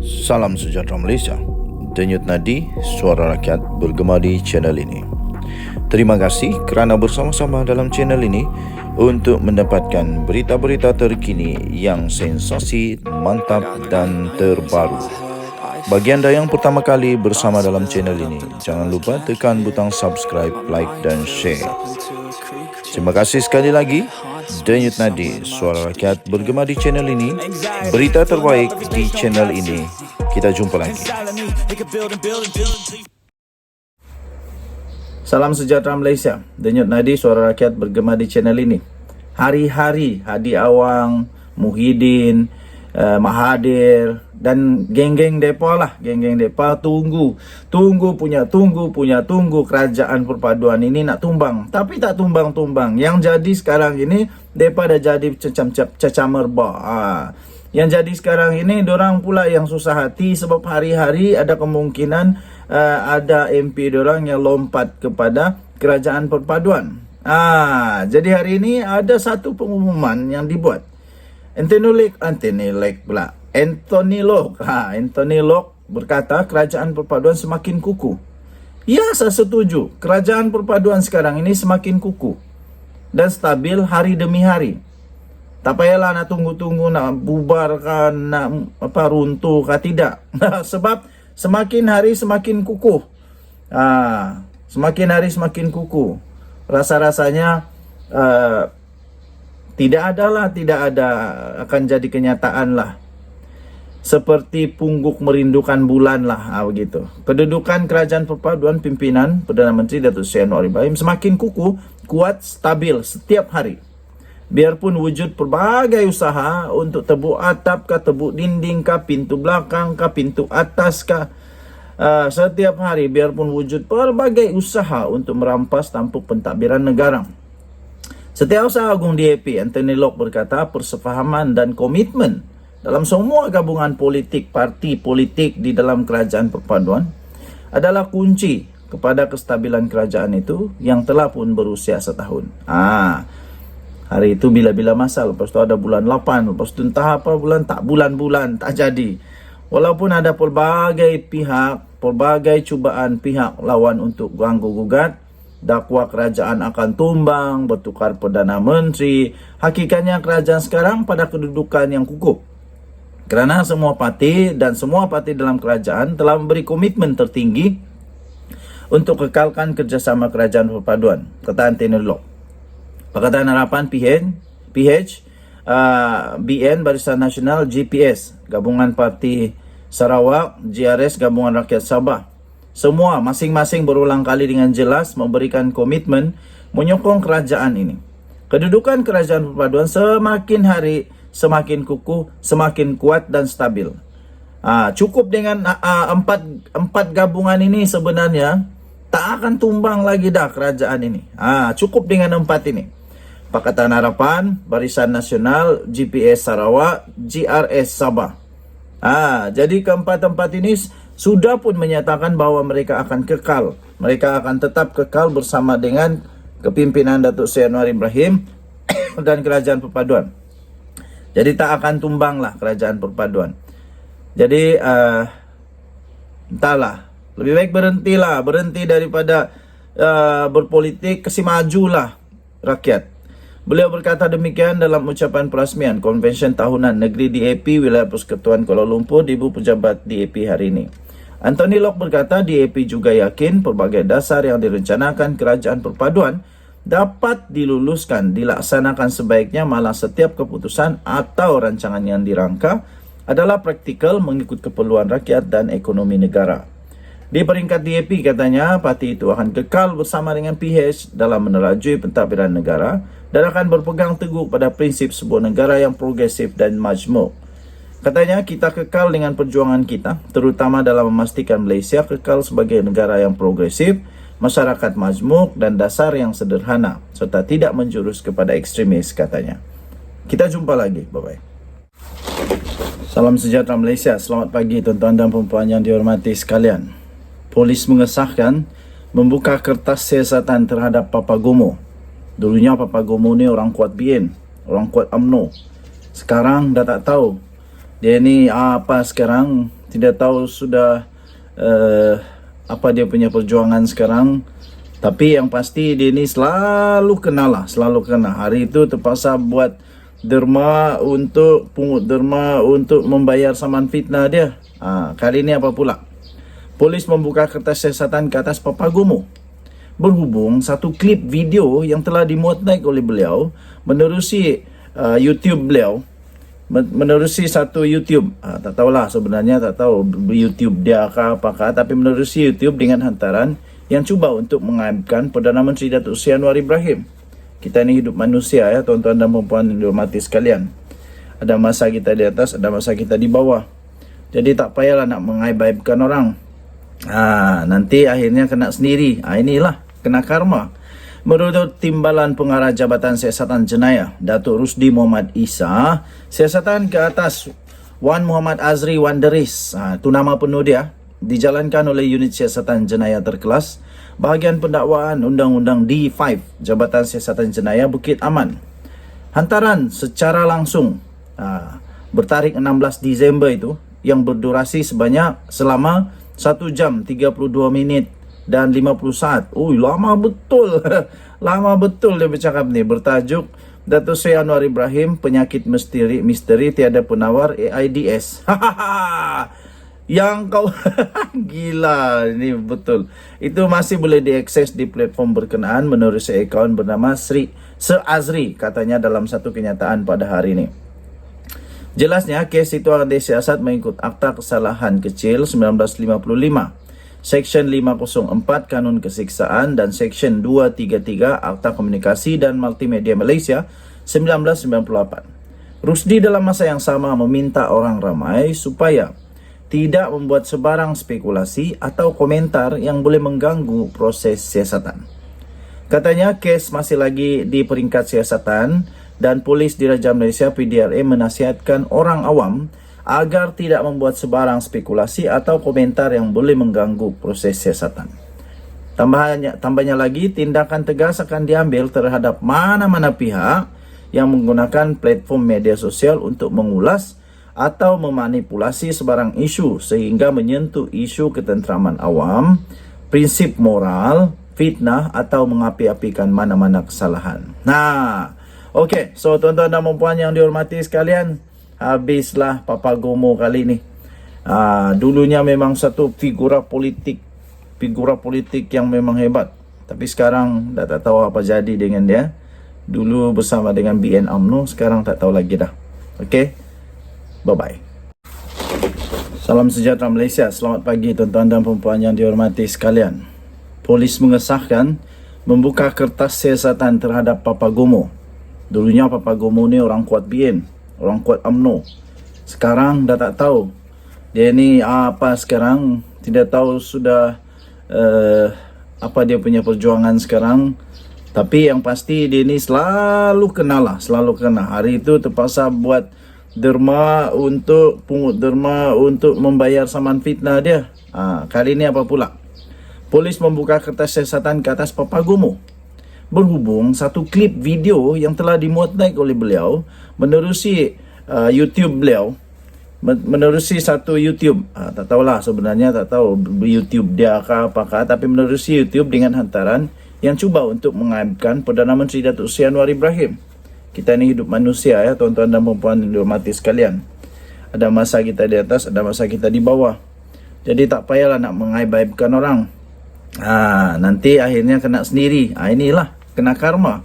Salam sejahtera Malaysia. Denyut nadi suara rakyat bergema di channel ini. Terima kasih kerana bersama-sama dalam channel ini untuk mendapatkan berita-berita terkini yang sensasi, mantap dan terbaru. Bagi anda yang pertama kali bersama dalam channel ini, jangan lupa tekan butang subscribe, like dan share. Terima kasih sekali lagi. Denyut nadi suara rakyat bergema di channel ini. Berita terbaik di channel ini. Kita jumpa lagi. Salam sejahtera Malaysia. Denyut nadi suara rakyat bergema di channel ini. Hari-hari Hadi Awang, Muhyiddin, Mahathir dan geng-geng depa lah, geng-geng depa tunggu kerajaan perpaduan ini nak tumbang, tapi tak tumbang-tumbang. Yang jadi sekarang ini depa dah jadi cecam merbak. Yang jadi sekarang ini dorang pula yang susah hati sebab hari-hari ada kemungkinan ada MP dorang yang lompat kepada kerajaan perpaduan. Jadi hari ini ada satu pengumuman yang dibuat. Anthony Locke berkata kerajaan perpaduan semakin kukuh. Ya, saya setuju. Kerajaan perpaduan sekarang ini semakin kukuh dan stabil hari demi hari. Tak payahlah nak tunggu-tunggu nak bubarkan, nak runtuh kah tidak. Sebab semakin hari semakin kukuh. Semakin hari semakin kukuh. Rasa-rasanya tidak ada akan jadi kenyataan lah. Seperti pungguk merindukan bulan lah, begitu. Kedudukan kerajaan perpaduan pimpinan Perdana Menteri Datuk Seri Anwar Ibrahim semakin kukuh, kuat, stabil setiap hari. Biarpun wujud pelbagai usaha untuk tebuk atap kah, tebuk dinding kah, pintu belakang kah, pintu atas kah, setiap hari biarpun wujud pelbagai usaha untuk merampas tampuk pentadbiran negara. Setiausaha Agung DAP Anthony Locke berkata persefahaman dan komitmen dalam semua gabungan politik, parti politik di dalam kerajaan perpaduan adalah kunci kepada kestabilan kerajaan itu yang telah pun berusia setahun. Hari itu bila-bila masa, lepas tu ada bulan 8, lepas tu entah apa bulan, tak bulan-bulan, tak jadi. Walaupun ada pelbagai pihak, pelbagai cubaan pihak lawan untuk ganggu-gugat, dakwa kerajaan akan tumbang, bertukar Perdana Menteri. Hakikatnya kerajaan sekarang pada kedudukan yang kukuh. Kerana semua parti dan semua parti dalam kerajaan telah memberi komitmen tertinggi untuk kekalkan kerjasama kerajaan perpaduan, kata Anthony Locke. Pakatan Harapan BN Barisan Nasional GPS, Gabungan Parti Sarawak, GRS Gabungan Rakyat Sabah. Semua masing-masing berulang kali dengan jelas memberikan komitmen menyokong kerajaan ini. Kedudukan kerajaan perpaduan semakin hari semakin kukuh, semakin kuat dan stabil. Cukup dengan empat gabungan ini sebenarnya tak akan tumbang lagi dah kerajaan ini. Cukup dengan 4 ini. Pakatan Harapan, Barisan Nasional, GPS Sarawak, GRS Sabah. Jadi keempat-empat ini sudah pun menyatakan bahawa mereka akan kekal. Mereka akan tetap kekal bersama dengan kepimpinan Datuk Seri Anwar Ibrahim dan kerajaan perpaduan. Jadi tak akan tumbang lah kerajaan perpaduan. Jadi entahlah, lebih baik berhenti daripada berpolitik, kasi majulah rakyat. Beliau berkata demikian dalam ucapan perasmian Konvensyen Tahunan Negeri DAP Wilayah Persekutuan Kuala Lumpur di Ibu Pejabat DAP hari ini. Anthony Locke berkata DAP juga yakin pelbagai dasar yang direncanakan kerajaan perpaduan dapat diluluskan, dilaksanakan sebaiknya, malah setiap keputusan atau rancangan yang dirangka adalah praktikal mengikut keperluan rakyat dan ekonomi negara. Di peringkat DAP katanya parti itu akan kekal bersama dengan PH dalam menerajui pentadbiran negara dan akan berpegang teguh pada prinsip sebuah negara yang progresif dan majmuk. Katanya kita kekal dengan perjuangan kita, terutama dalam memastikan Malaysia kekal sebagai negara yang progresif, masyarakat majmuk dan dasar yang sederhana serta tidak menjurus kepada ekstremis, katanya. Kita jumpa lagi. Bye-bye. Salam sejahtera Malaysia. Selamat pagi tuan-tuan dan puan-puan yang dihormati sekalian. Polis mengesahkan membuka kertas siasatan terhadap Papa Gomo. Dulunya Papa Gomo ni orang kuat BN, orang kuat UMNO. Sekarang dah tak tahu. Dia ni apa sekarang tidak tahu sudah apa dia punya perjuangan sekarang. Tapi yang pasti dia ni selalu kena. Hari itu terpaksa buat derma untuk pungut derma untuk membayar saman fitnah dia. Kali ini apa pula? Polis membuka kertas siasatan ke atas Papagomo. Berhubung satu klip video yang telah dimuat naik oleh beliau menerusi YouTube beliau, menerusi satu YouTube. Tak tahulah sebenarnya, tak tahu YouTube dia ke apakah, tapi menerusi YouTube dengan hantaran yang cuba untuk mengaibkan Perdana Menteri Datuk Seri Anwar Ibrahim. Kita ni hidup manusia ya, tuan-tuan dan puan yang dihormati sekalian. Ada masa kita di atas, ada masa kita di bawah. Jadi tak payahlah nak mengaib-aibkan orang. Nanti akhirnya kena sendiri. Inilah kena karma. Menurut Timbalan Pengarah Jabatan Siasatan Jenayah Datuk Rusdi Muhammad Isa, siasatan ke atas Wan Muhammad Azri Wanderis, itu nama penuh dia, dijalankan oleh Unit Siasatan Jenayah Terkelas Bahagian Pendakwaan Undang-Undang D5 Jabatan Siasatan Jenayah Bukit Aman. Hantaran secara langsung bertarikh 16 Disember itu yang berdurasi selama 1 jam 32 minit dan 50 saat. Lama betul. Lama betul dia bercakap ni. Bertajuk Datuk Seri Anwar Ibrahim, penyakit misteri tiada penawar, AIDS. Yang kau gila, ini betul. Itu masih boleh diakses di platform berkenaan menerusi akaun bernama Azri, katanya dalam satu kenyataan pada hari ini. Jelasnya kes itu ada siasat mengikut Akta Kesalahan Kecil 1955, Seksyen 504 Kanun Kesiksaan dan Seksyen 233 Akta Komunikasi dan Multimedia Malaysia 1998. Rusdi dalam masa yang sama meminta orang ramai supaya tidak membuat sebarang spekulasi atau komentar yang boleh mengganggu proses siasatan. Katanya kes masih lagi di peringkat siasatan dan Polis Diraja Malaysia PDRA menasihatkan orang awam agar tidak membuat sebarang spekulasi atau komentar yang boleh mengganggu proses siasatan. Tambahnya lagi, tindakan tegas akan diambil terhadap mana-mana pihak yang menggunakan platform media sosial untuk mengulas atau memanipulasi sebarang isu sehingga menyentuh isu ketenteraman awam, prinsip moral, fitnah atau mengapi-apikan mana-mana kesalahan. Okey, so tuan-tuan dan puan yang dihormati sekalian, habislah Papagomo kali ni. Dulunya memang satu figura politik yang memang hebat. Tapi sekarang dah tak tahu apa jadi dengan dia. Dulu bersama dengan BN UMNO, sekarang tak tahu lagi dah. Okey, bye-bye. Salam sejahtera Malaysia. Selamat pagi tuan-tuan dan puan yang dihormati sekalian. Polis mengesahkan membuka kertas siasatan terhadap Papagomo. Dulunya Papagomo ni orang kuat BN, orang kuat UMNO. Sekarang dah tak tahu. Dia ni apa sekarang, tidak tahu sudah apa dia punya perjuangan sekarang. Tapi yang pasti dia ni selalu kena. Hari itu terpaksa buat pungut derma untuk membayar saman fitnah dia. Kali ini apa pula? Polis membuka kertas siasatan ke atas Papagomo. Berhubung satu klip video yang telah dimuat naik oleh beliau menerusi YouTube beliau, menerusi satu YouTube. Tak tahulah sebenarnya, tak tahu YouTube dia ke apakah, tapi menerusi YouTube dengan hantaran yang cuba untuk mengaibkan Perdana Menteri Datuk Seri Anwar Ibrahim. Kita ni hidup manusia ya, tuan-tuan dan puan yang dihormati sekalian. Ada masa kita di atas, ada masa kita di bawah. Jadi tak payahlah nak mengaib-aibkan orang. Nanti akhirnya kena sendiri. Inilah kena karma.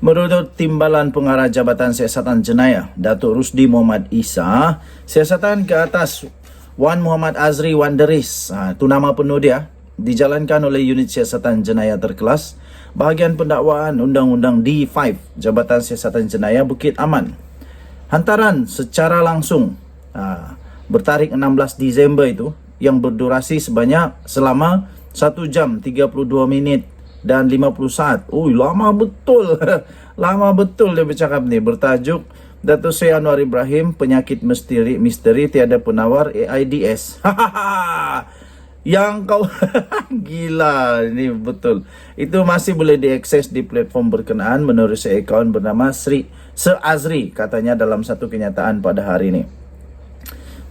Menurut Timbalan Pengarah Jabatan Siasatan Jenayah Datuk Rusdi Muhammad Isa, siasatan ke atas Wan Muhammad Azri Wanderis, itu nama penuh dia, dijalankan oleh Unit Siasatan Jenayah Terkelas Bahagian Pendakwaan Undang-Undang D5 Jabatan Siasatan Jenayah Bukit Aman. Hantaran secara langsung bertarikh 16 Disember itu yang berdurasi selama 1 jam 32 minit dan 50 saat. Lama betul. Lama betul dia bercakap ni. Bertajuk Datuk Seri Anwar Ibrahim, penyakit misteri tiada penawar, AIDS. Yang kau gila, ini betul. Itu masih boleh diakses di platform berkenaan menerusi akaun bernama Azri, katanya dalam satu kenyataan pada hari ini.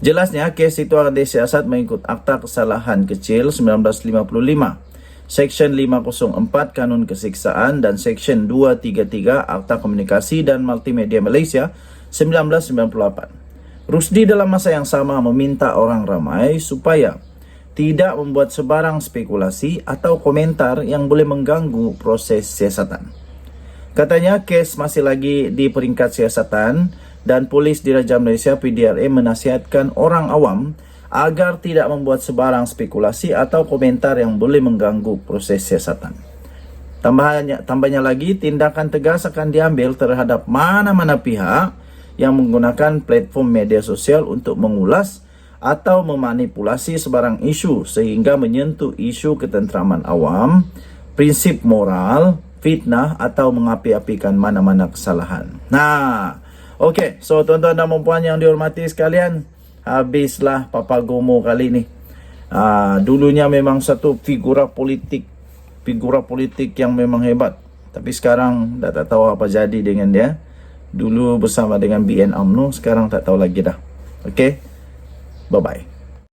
Jelasnya, kes itu akan disiasat mengikut Akta Kesalahan Kecil 1955, Section 504 Kanun Kesiksaan dan Section 233 Akta Komunikasi dan Multimedia Malaysia 1998. Rusdi dalam masa yang sama meminta orang ramai supaya tidak membuat sebarang spekulasi atau komentar yang boleh mengganggu proses siasatan. Katanya, kes masih lagi di peringkat siasatan dan Polis Diraja Malaysia PDRM menasihatkan orang awam agar tidak membuat sebarang spekulasi atau komentar yang boleh mengganggu proses siasatan. Tambahnya lagi, tindakan tegas akan diambil terhadap mana-mana pihak yang menggunakan platform media sosial untuk mengulas atau memanipulasi sebarang isu sehingga menyentuh isu ketenteraman awam, prinsip moral, fitnah atau mengapi-apikan mana-mana kesalahan. Okey, so tuan-tuan dan puan yang dihormati sekalian, habislah Papa Gomo kali ni. Dulunya memang satu figura politik yang memang hebat. Tapi sekarang dah tak tahu apa jadi dengan dia. Dulu bersama dengan BN UMNO, sekarang tak tahu lagi dah. Okey, bye-bye.